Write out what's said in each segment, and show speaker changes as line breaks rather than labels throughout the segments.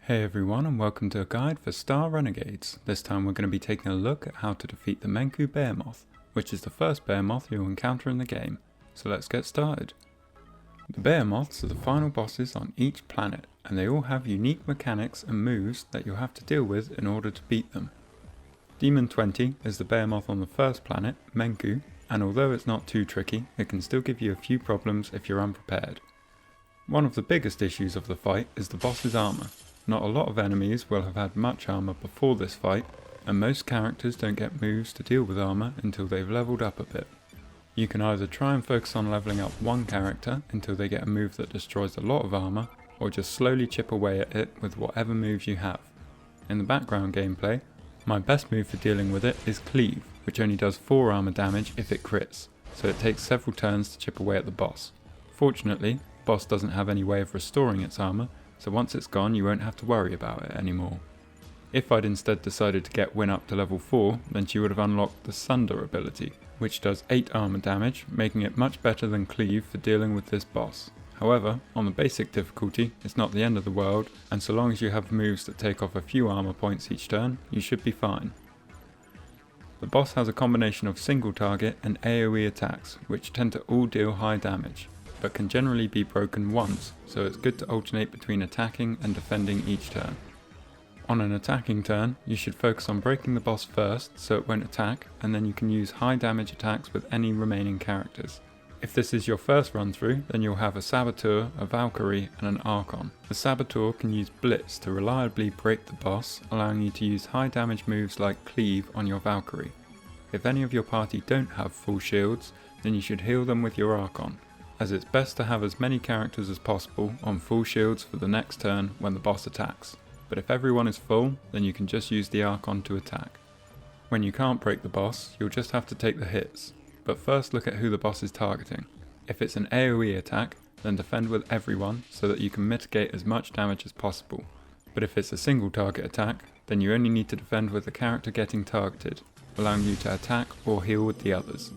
Hey everyone, and welcome to a guide for Star Renegades. This time we're going to be taking a look at how to defeat the Menku Behemoth, which is the first Behemoth you'll encounter in the game. So let's get started. The Behemoths are the final bosses on each planet, and they all have unique mechanics and moves that you'll have to deal with in order to beat them. Demon 20 is the Behemoth on the first planet, Menku, and although it's not too tricky, it can still give you a few problems if you're unprepared. One of the biggest issues of the fight is the boss's armor. Not a lot of enemies will have had much armor before this fight, and most characters don't get moves to deal with armor until they've leveled up a bit. You can either try and focus on leveling up one character until they get a move that destroys a lot of armor, or just slowly chip away at it with whatever moves you have. In the background gameplay, my best move for dealing with it is Cleave, which only does 4 armor damage if it crits, so it takes several turns to chip away at the boss. Fortunately, the boss doesn't have any way of restoring its armor, so once it's gone you won't have to worry about it anymore. If I'd instead decided to get Win up to level 4, then she would have unlocked the Sunder ability, which does 8 armor damage, making it much better than Cleave for dealing with this boss. However, on the basic difficulty, it's not the end of the world, and so long as you have moves that take off a few armor points each turn, you should be fine. The boss has a combination of single target and AoE attacks, which tend to all deal high damage, but can generally be broken once, so it's good to alternate between attacking and defending each turn. On an attacking turn, you should focus on breaking the boss first so it won't attack, and then you can use high damage attacks with any remaining characters. If this is your first run through, then you'll have a Saboteur, a Valkyrie and an Archon. The Saboteur can use Blitz to reliably break the boss, allowing you to use high damage moves like Cleave on your Valkyrie. If any of your party don't have full shields, then you should heal them with your Archon, as it's best to have as many characters as possible on full shields for the next turn when the boss attacks. But if everyone is full, then you can just use the Archon to attack. When you can't break the boss, you'll just have to take the hits. But first look at who the boss is targeting. If it's an AoE attack, then defend with everyone so that you can mitigate as much damage as possible. But if it's a single target attack, then you only need to defend with the character getting targeted, allowing you to attack or heal with the others.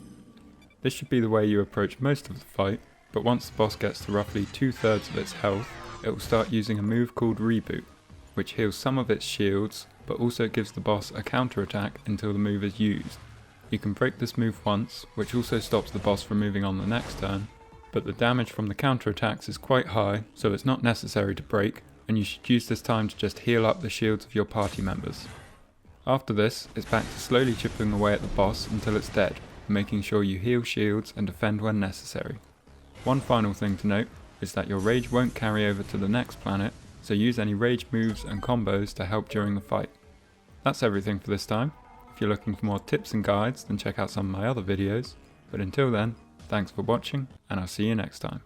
This should be the way you approach most of the fight, but once the boss gets to roughly 2/3 of its health, it will start using a move called Reboot, which heals some of its shields, but also gives the boss a counter attack until the move is used. You can break this move once, which also stops the boss from moving on the next turn, but the damage from the counter attacks is quite high, so it's not necessary to break, and you should use this time to just heal up the shields of your party members. After this, it's back to slowly chipping away at the boss until it's dead, making sure you heal shields and defend when necessary. One final thing to note is that your rage won't carry over to the next planet, so use any rage moves and combos to help during the fight. That's everything for this time. If you're looking for more tips and guides, then check out some of my other videos. But until then, thanks for watching, and I'll see you next time.